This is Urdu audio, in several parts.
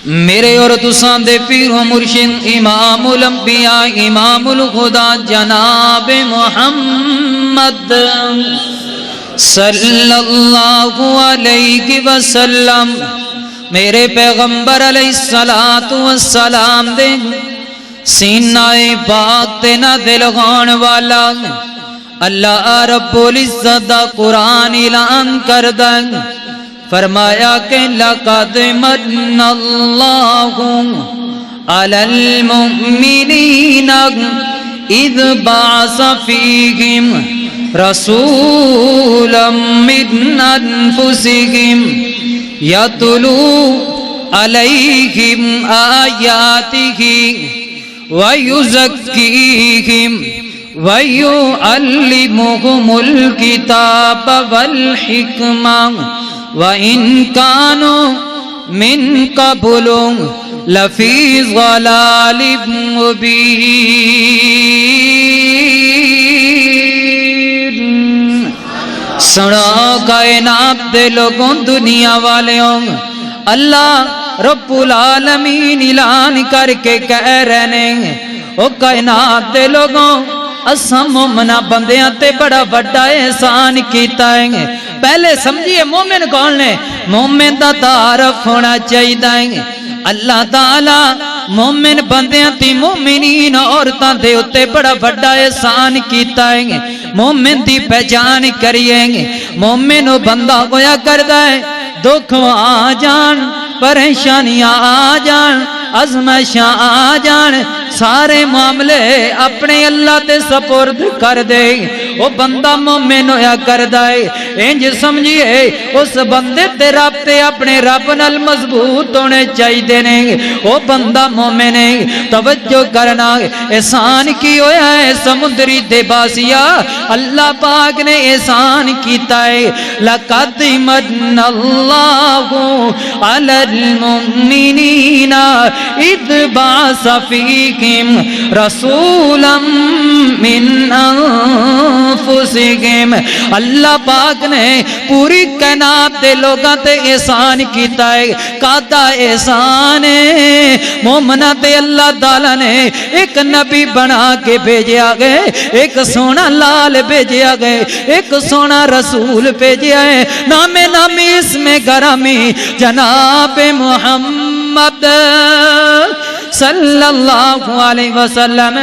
میرے اور تساں دے پیر و مرشد امام الانبیاء امام الخدا جناب محمد صلی اللہ علیہ وسلم میرے پیغمبر علیہ السلام دے سینہ پاک تے نہ دل غان والا اللہ رب العزت دا قرآن اعلان کردہ فرمایا کہ لَقَدْ مَنَّ اللَّهُ عَلَى الْمُؤْمِنِينَ إِذْ بَعَثَ فِيهِمْ رَسُولًا مِّنْ أَنفُسِهِمْ يَتْلُو عَلَيْهِمْ آيَاتِهِ وَيُزَكِّيهِمْ وَيُعَلِّمُهُمُ الْكِتَابَ وَالْحِكْمَةَ وَإِن كَانُوا مِن قَبْلُ لَفِي ضَلَالٍ مُبِينٍ سنو کائنات دے لوگوں دنیا والیوں اللہ رب العالمین اعلان کر کے کہہ رہے ہیں او کائنات دے لوگوں اساں مومنہ بندیاں تے بڑا بڑا احسان کیتا ہے پہلے سمجھئے مومن کون نے مومن دا تعارف ہونا چاہیے اللہ تعالی مومن بندیاں تی مومنین عورتاں دے اتے بڑا بڑا احسان کیتا ہے مومن دی پہچان کریے مومن وہ بندہ ہویا کردہ ہے دکھ آ جان پریشانیاں آ جان ازمائشاں آ جان سارے معاملے اپنے اللہ تے سپرد کر دے وہ بندہ مومن ہویا کر دائے انج سمجھئے اس بندے تے رب تے اپنے رب نال مضبوط ہونے چاہی دینے وہ بندہ مومن ہے توجہ کرنا احسان کی ہویا ہے سمندری دے باسیا اللہ پاک نے احسان کیتا ہے لَقَدْ مَنَّ اللَّهُ عَلَى الْمُؤْمِنِينَ اِذْ بَعَثَ فِيهِمْ رَسُولًا مِّنْ انفسہم اللہ پاک نے پوری کائنات دے لوگاں تے احسان کیتا ہے کادا احسان ہے مومنہ تے اللہ تعالیٰ نے ایک نبی بنا کے بھیجیا گئے ایک سونا لال بھیجیا گئے ایک سونا رسول بھیجیا ہے نامی اسم گرامی جناب محمد صلی اللہ علیہ وسلم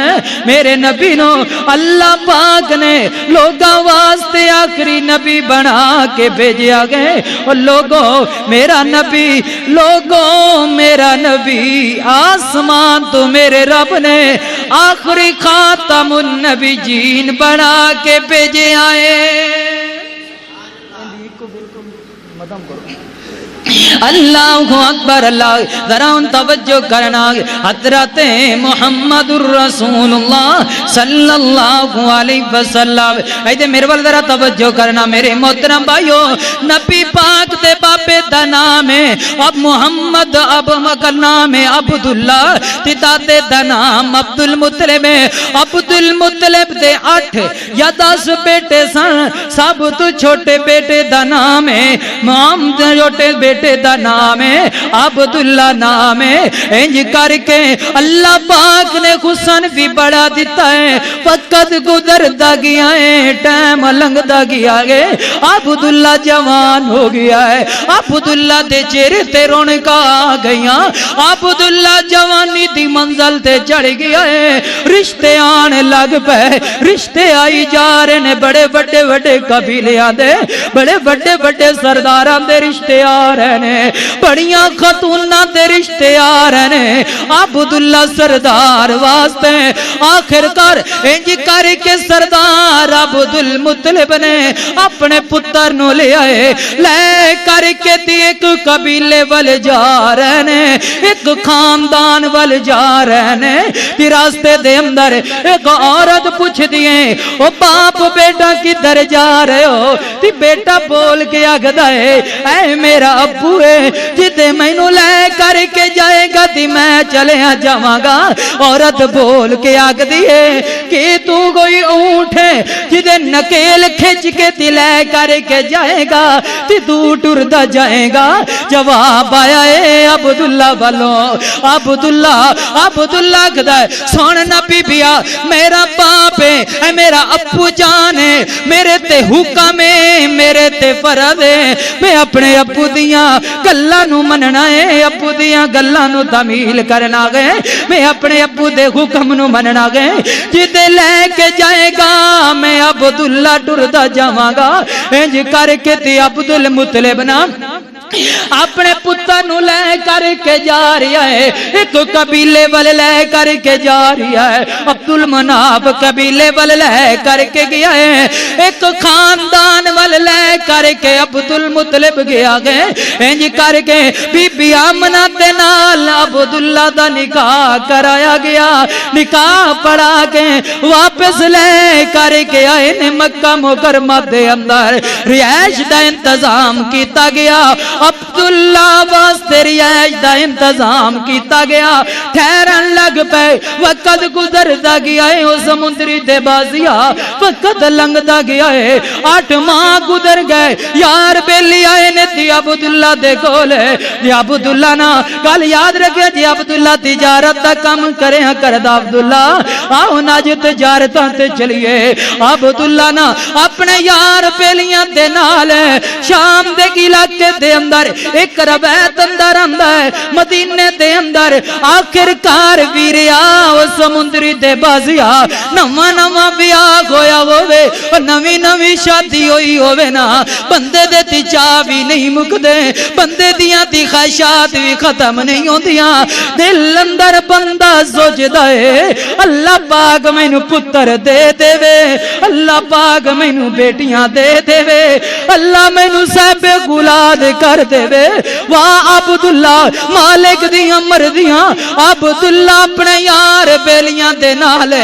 میرے نبی نو اللہ پاک نے لوگاں واسطے آخری نبی بنا کے بھیجیا گئے اور لوگوں میرا نبی آسمان تو میرے رب نے آخری خاتم النبیین بنا کے بھیجے آئے اللہ اکبر اللہ ذرا ان توجہ کرنا حضرت محمد الرسول اللہ صلی اللہ علیہ وسلم ایدے میرے وال ذرا توجہ کرنا میرے محترم بھائیو نبی پاک دے باپے دا نام ہے اب محمد اب مکر نام ہے عبداللہ تیدادے دا نام عبدالمطلب ہے عبدالمطلب دے 8 یا 10 بیٹے سن سب تو چھوٹے بیٹے دا نام ہے محمد چھوٹے بیٹے دا نام ہے عبداللہ نام ہے انج کر کے اللہ پاک نے حسن بھی بڑا دیتا ہے وقت گزر دا گیا ہے ٹائم لنگ دا گیا ہے عبداللہ جوان ہو گیا ہے عبداللہ دے چہرے تے رونقاں آ گئیاں عبداللہ جوانی دی منزل تے چڑھ گیا ہے رشتے آنے لگ پہ رشتے آئی جا رہے نے بڑے بڑے بڑے قبیلے آدھے بڑے بڑے بڑے سرداراں دے رشتے آ رہے نے بڑیاں خاتوناں دے رشتے آ رہے نے عبداللہ سردار واسطے آخر کر انج کر کے سردار عبدالمطلب نے اپنے پتر نو لے آئے لے کر کے ایک قبیلے وال جا رہے نے ایک خاندان وال جا رہے نے راستے دے اندر ایک عورت پوچھ دیئے او باپ بیٹا کدھر جا رہے ہو تی بیٹا بول کے آگدہ ہے اے میرا ابو ہے جتے میں نو لے کر کے جائے گا تی میں چلیا جاواں گا. عورت بول کے آگ دیے کہ تو کوئی اونٹ ہے جدے نکیل کھچ کے تی لے کر کے جائے گا تی تو ٹردا جائے گا. جواب آیا اے عبداللہ والو عبداللہ کہتا ہے سونا نبی بیا میرا باپ ہے اے میرا ابو جان ہے میرے تے حکم ہے میرے تے فرض ہے میں اپنے ابو دیاں گلاں نو مننا ہے ابو دیاں گلاں نو تعمیل کرنا گئے میں اپنے ابو دے حکم نو مننا گئے جدے لے کے جائے گا میں عبداللہ ٹردا جاواں گا. انج کر کے تے عبدالمطلب نا اپنے پتر نو لے کر کے جا رہا ہے ایک قبیلے والے لے کر کے جا رہا ہے. عبدالمناف قبیلے والے لے کر کے گیا ہے ایک خاندان والے لے کر کے عبدالمطلب گیا گئے. انج کر کے بی بی آمنہ دے نال عبداللہ دا نکاح کرایا گیا. نکاح پڑھا کے واپس لے کر کے آئے نے مکہ مکرمہ دے اندر رہائش دا انتظام کیتا گیا. عبداللہ واسطے رہائش دا انتظام کیتا گیا. ٹھہرن لگ پے وقت گزردا گیا ہے او سمندری دے بازیا وقت لنگدا گیا ہے. 8 ماہ گزر گئے یار بیلی آئے نے تی عبداللہ دے کولے جی عبداللہ نا کل یاد رکھے جی عبداللہ تجارت دا کم کرے کردا عبداللہ آؤ ناج تجارتاں تے چلیے. عبداللہ نا اپنے یار بیلیاں دے نال شام دے علاقے دے اندر ایک روایت اندر ہے مدینے دے اندر آخر کار ویریا او سمندری دے بازیا نواں نواں بیاہ ہویا ہووے اور نویں نویں شادی ہوئی ہووے نا بندے دے تی چاہ بھی نہیں مکدے بندے دیاں تی خواہشات بھی ختم نہیں ہوندیاں. دل اندر بندہ سوچدا ہے اللہ پاک مینوں پتر دے دے وے اللہ پاک مینوں بیٹیاں دے دے وے اللہ مینوں صاحب گلاد کر دے وے. واہ عبداللہ مالک دیاں مرضیاں عبداللہ اپنے یار بیلیاں دے نال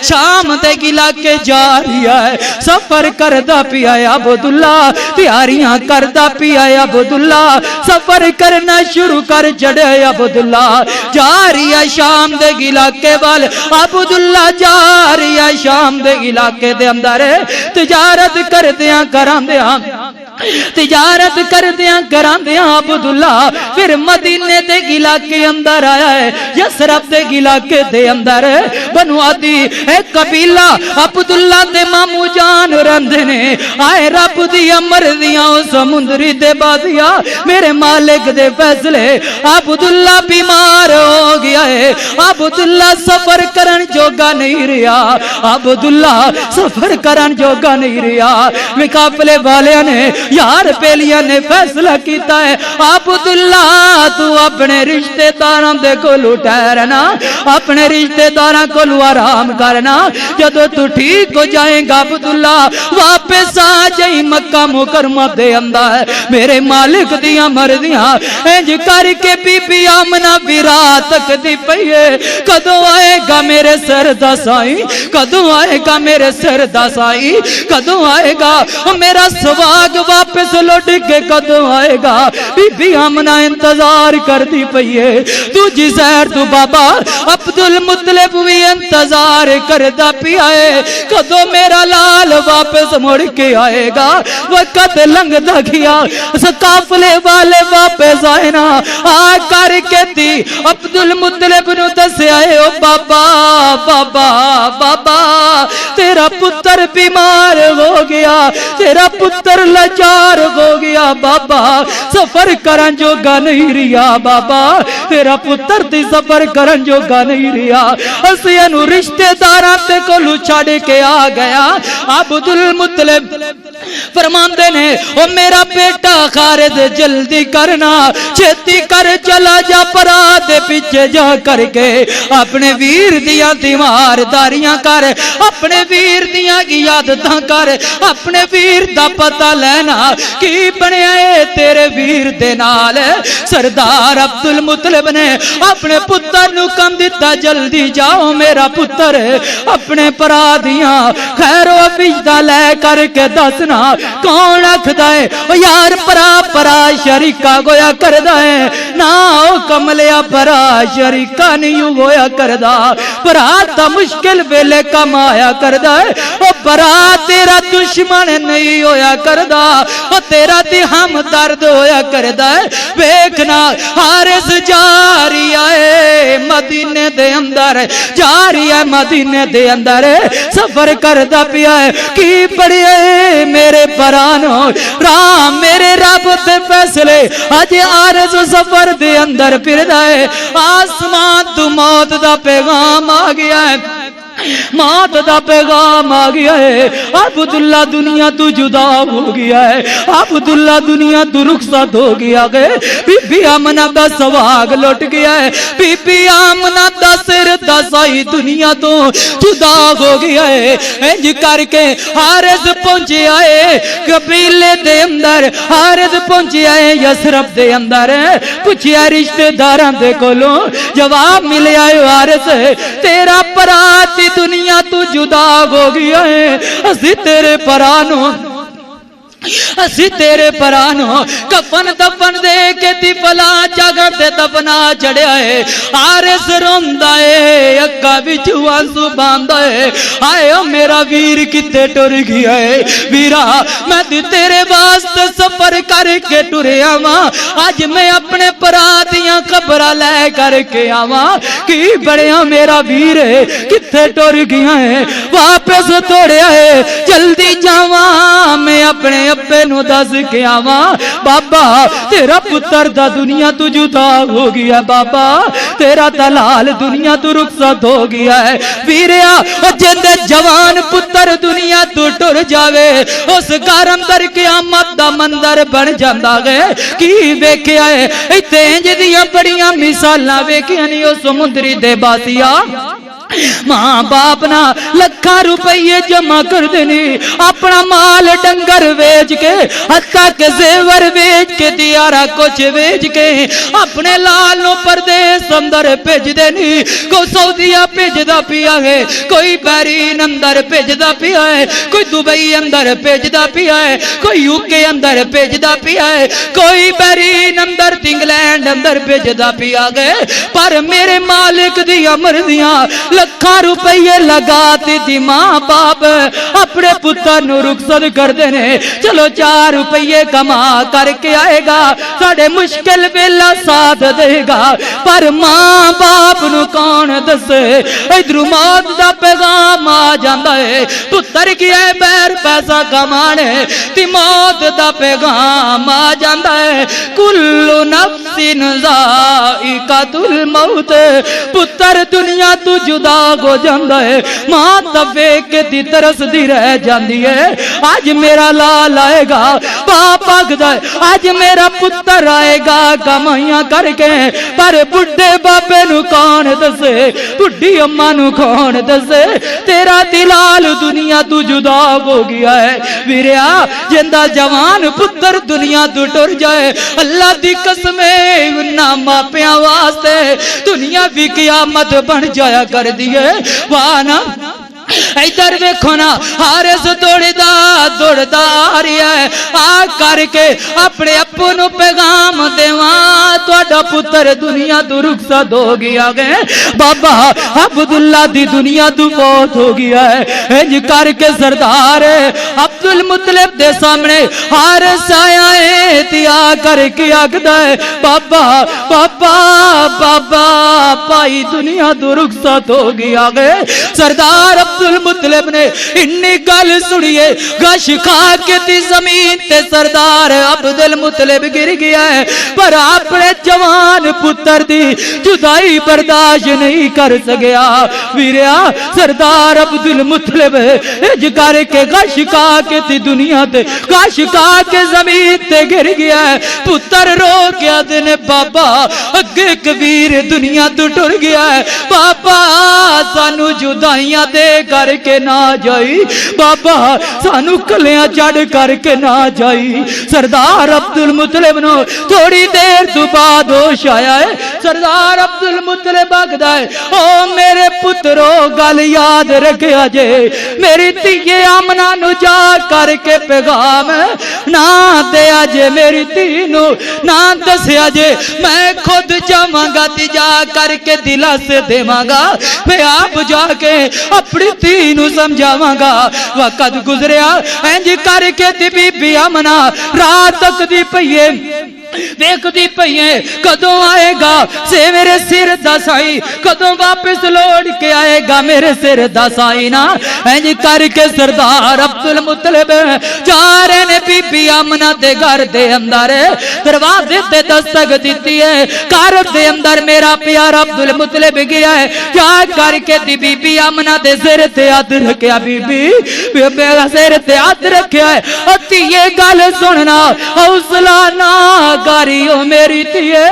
شام دے علاقے جا رہا ہے. سفر کردا پیا ہے عبداللہ تیاریاں کردا پیا ہے عبداللہ سفر کرنا شروع کر چھڑے عبداللہ جا رہا ہے شام دے علاقے وال. عبداللہ جا رہا ہے شام دے علاقے دے اندر تجارت کردیاں کراندیاں تجارت کردیاں کراندیاں عبداللہ پھر مدینے دے علاقے اندر آیا ہے. یسرب دے علاقے دے اندر بنو عدی ایک قبیلہ عبداللہ دے مامو جان رندے نے آئے رب دی مرضیاں سمندری دے بازیا میرے مالک دے فیصلے. عبداللہ بیمار ہو گیا ہے عبداللہ سفر کرن جوگا نہیں رہا عبداللہ سفر کرن جوگا نہیں رہا. مقابلے والے نے یار پیلیاں نے فیصلہ کیتا ہے عبداللہ تو اپنے رشتہ داراں دے کولو ٹھہرنا اپنے رشتہ داراں کولو آرام کرنا جدو تو ٹھیک ہو جائیں گا عبداللہ واپس آ جائیں مکہ مکرمہ دے اندر میرے مالک دیاں مرضیاں. انج کر کے بی بی آمنہ بھی رات تک دی پئیے کدوں آئے گا میرے سر دا سائی کدوں آئے گا میرے سر دا سائی کدوں آئے گا میرا سواگ واپس لوٹ کے کدوں آئے گا. بی بی آمنہ انتظار کر دی پئیے تجھی زہر تو بابا عبدالمطلب بھی انتظار کردہ پیا ہے کدوں میرا لال واپس مڑ کے آئے گا. وقت لنگ دا گیا قافلے والے واپس آئے نا آ کر کے دی عبدالمطلب نو دسے آئے او بابا بابا بابا تیرا پتر بیمار ہو گیا تیرا پتر لاچار ہو گیا بابا سفر کرن جوگا نہیں رہا بابا تیرا پتر تی سفر کرن جوگا نہیں رہا. اسی انو رشتہ داراں تے کولو چھڑ کے آ گیا. عبدالمطلب فرماندے نے او میرا بیٹا خالد جلدی کرنا چھتی کر چلا جا پرا دے پیچھے جا کر کے اپنے ویر دیاں تیمارداریاں کر اپنے ویر دیاں عیادتاں کر اپنے ویر دا پتہ لینا کی بنیا ہے تیرے ویر دے نال. سردار عبدالمطلب نے اپنے پتر نو کم دیتا جلدی جاؤ میرا پتر اپنے پرا دیاں خیر و افیدہ لے کر کے دسنا اپنا کون رکھدا ہے او یار پرا پرا شریکا گویا کردا ہے نا او کملیا پرا شریکا نہیں ہویا کردا پرا تا مشکل ویلے کم آیا کردا ہے او پرا تیرا دشمن نہیں ہویا کردا او تیرا دی ہم درد ہویا کردا ہے ویکھنا حارث جاری آئے مدینے دے اندر جاری ہے مدینے دے اندر سفر کردا پیا ہے کی پڑھئے میرے پرانو راہ میرے رب تے فیصلے اج عارض سفر دے اندر پھردا ہے آسمان تو موت دا پیغام آ گیا ہے موت دا پیغام آ گیا ہے عبداللہ دنیا تو جدا ہو گیا ہے عبداللہ دنیا تو رخصت ہو گیا ہے بی بی آمنہ دا سواگ لٹ گیا ہے بی بی آمنہ دا سر دا سائی دنیا تو جدا ہو گیا ہے انج کر کے حارث پہنچے آئے قبیلے دے اندر حارث پہنچے آئے یسرب دے اندر پوچھیا رشتہ داراں دے کولوں جواب ملیا ہے حارث تیرا پرات دنیا تو جدا ہو گیا ہے اسی تیرے پرانو اسی تیرے پرانو کفن دفن دے کے تی پلا جگہ تے دفنا چڑھیا ہے حارث روندا ہے اکا وچ آنسو باندا ہے آئے او میرا ویر کتے ٹر گیا ہے ویرا میں تیرے واسطے سفر کر کے ٹریا واں اج میں اپنے پرا دیاں خبراں لے کر کے آواں کی بڑیا میرا ویر کتے ٹر گیا ہے واپس توڑیا ہے جلدی جاواں میں اپنے ابے نو دس کے آواں بابا تیرا پتر دا دنیا تو جدا ہو گیا بابا تیرا دلال دنیا تو رخصت ہو گیا ہے ویریا او جندے جوان پتر دنیا تو ٹر جاوے اس گھر اندر قیامت دا مندر بن جاندا ہے کی ویکھیا ہے ایتھے انج دیاں بڑیاں مثالاں ویکھیاں نہیں او سمندری دے باسیا ماں باپ نا لکھاں روپیے جمع کر دینی اپنا مال ڈنگر ویچ کے حتیٰ کہ زیور ویچ کے دیارہ کچھ ویچ کے اپنے لال نو پردیس اندر پیج دینی کوئی سعودیہ پیج دا پیا ہے کوئی بحرین اندر پیج دا پیا ہے کوئی دبئی اندر پیج دا پیا ہے کوئی یوکے اندر پیج دا پیا ہے کوئی بحرین اندر انگلینڈ اندر پیج دا پیا گئے پر میرے مالک دیا مرضیاں لکھاں روپیے لگاتی تھی ماں باپ اپنے پتر نو رخصت کر دینے چلو 4 روپیے کما کر کے آئے گا ساڑے مشکل ویلا ساتھ دے گا پر ماں باپ نو کون دسے ادھر موت دا پیغام آ جاندا ہے پتر کی ہے بیر پیسہ کمانے تی موت دا پیغام آ جاندا ہے کل نفس ذائقۃ الموت پتر دنیا تو جدا ہو جاندا ہے ماں تبے کے دی ترس دی رہ جاندی ہے آج میرا لال آئے گا باپ آگدا ہے آج میرا پتر آئے گا کمائیاں کر کے پر بڑھے باپے نو کون دسے بڑھی اماں نو کون دسے تیرا دلال دنیا تو جدا ہو گیا ہے ویریا جندہ جوان پتر دنیا تو ٹر جائے اللہ دی قسمیں انہاں ماپیاں واسطے دنیا بھی قیامت بن جایا کر دیئے وانا ادھر ویکھو نا حارث دوڑدا آ رہا ہے آ کر کے اپنے ابو نو پیغام دیواں تہاڈا پتر دنیا تو رخصت ہو گیا ہے بابا عبداللہ دی دنیا تو فوت ہو گیا ہے انج کر کے سردار عبد المطلب دے سامنے حارث آیا ہے تے آ کر کے آکھدا ہے بابا بابا بابا پائی دنیا تو رخصت ہو گیا ہے سردار عبد المطلب نے انی گل سنیے گش کھا کے تی زمین تے سردار عبد المطلب گر گیا ہے پر اپنے جوان پتر دی جدائی برداشت نہیں کر سکیا ویریا سردار عبد المطلب اج کر کے گش کھا کے تی دنیا تے گش کھا کے زمین تے گر گیا ہے پتر رو گیا دن بابا اگے کبیر دنیا تو ٹر گیا ہے بابا سانو جدائیاں دے کر کے نہ جائی بابا سانو کلیاں چڑھ کر کے نہ جائی سردار عبد المطلب نو تھوڑی دیر تو بعد ہوش آیا ہے سردار عبد المطلب آگدا ہے او میرے پترو گل یاد رکھیا جے میری تیے آمنہ نو جا کر کے پیغام نہ دیا جے میری تینو نہ دسیا جے میں خود جاواں گا تی جا کر کے دلا سے دیواں گا میں آپ جا کے اپنی تینو سمجھاواں گا وقت گزریا انج کر کے تی بی بی آمنہ رات تک دی پئیے دیکھ دی پئیے کدوں آئے گا سے میرے سر دسائی کدوں واپس لوڑ کے آئے گا میرے سر دسائی نا انج کر کے سردار عبد المطلب جا رہے نے بی بی آمنہ دے گھر دے اندر دروازے تے دستک دیتی ہے گھر دے اندر میرا پیارا عبد المطلب گیا ہے جا کر کے دی بی بی آمنہ دے سر تے ہاتھ رکھیا بی بی میرا سر تے ہاتھ رکھیا ہے اتی یہ گل سننا حوصلہ نہ گاریو میری تیے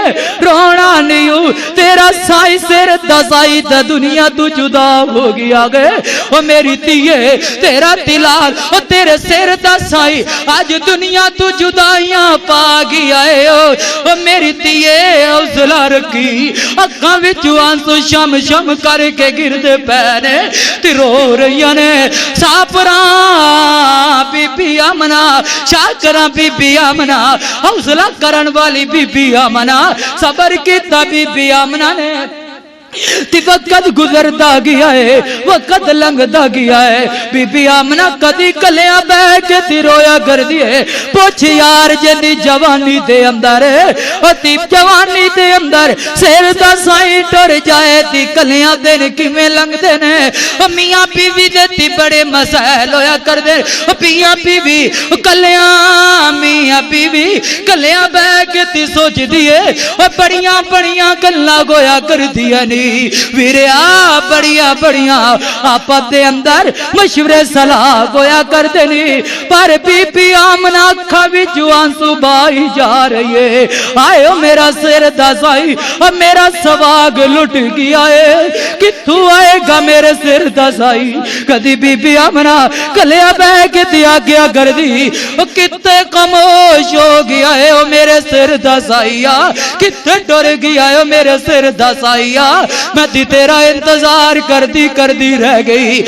رونا نیو تیرا سائی سر دسائی دا دنیا تو جدا ہو گیا گئے او میری تیے تیرا تلال او تیرے سر دسائی آج دنیا تو جدائیاں پا گیا ہے او میری تیے حوصلہ رکھی اکھاں وچوں آنسو شم شم کر کے گردے پینے تی رو رہی نے ساپراں بی بی آمنہ شاکراں بی بی آمنہ حوصلہ کرن والی بی بی آمنہ صبر کیتا بی بی آمنہ نے تی وقت گزرتا گیا ہے وقت لنگتا گیا ہے بی بی آمنہ کدی کلیاں بہ کے تی رویا کر دیئے پوچھ یار جنی جوانی دے اندر اور تی جوانی دے اندر سیر دا سائی ٹور جائے تی کلیاں دین کیویں لنگ دینے میاں بیوی دے تی بڑے مسائل ہویا کر دے میاں بیوی کلیاں میاں بیوی کلیاں بہ کے تی سوچ دیئے بڑیاں بڑیاں گلاں گویا کر دیا نہیں ویریا بڑیا بڑیا آپا دے اندر مشورے صلاح گویا کر دینی پر بی بی آمنہ اکھا بھی جو آنسو بائی جا رہی ہے آئے میرا سر دسائی اور میرا سواگ لٹ گیا ہے کتھو آئے گا میرے سر دسائی کدی بی بی آمنہ کلیا بہ کے دیا گیا کر دی کتے خاموش ہو گیا ہے میرے سر دسائی کتے ڈر گیا ہے میرے سر دسائی میں تیرا انتظار کر دی رہ گئی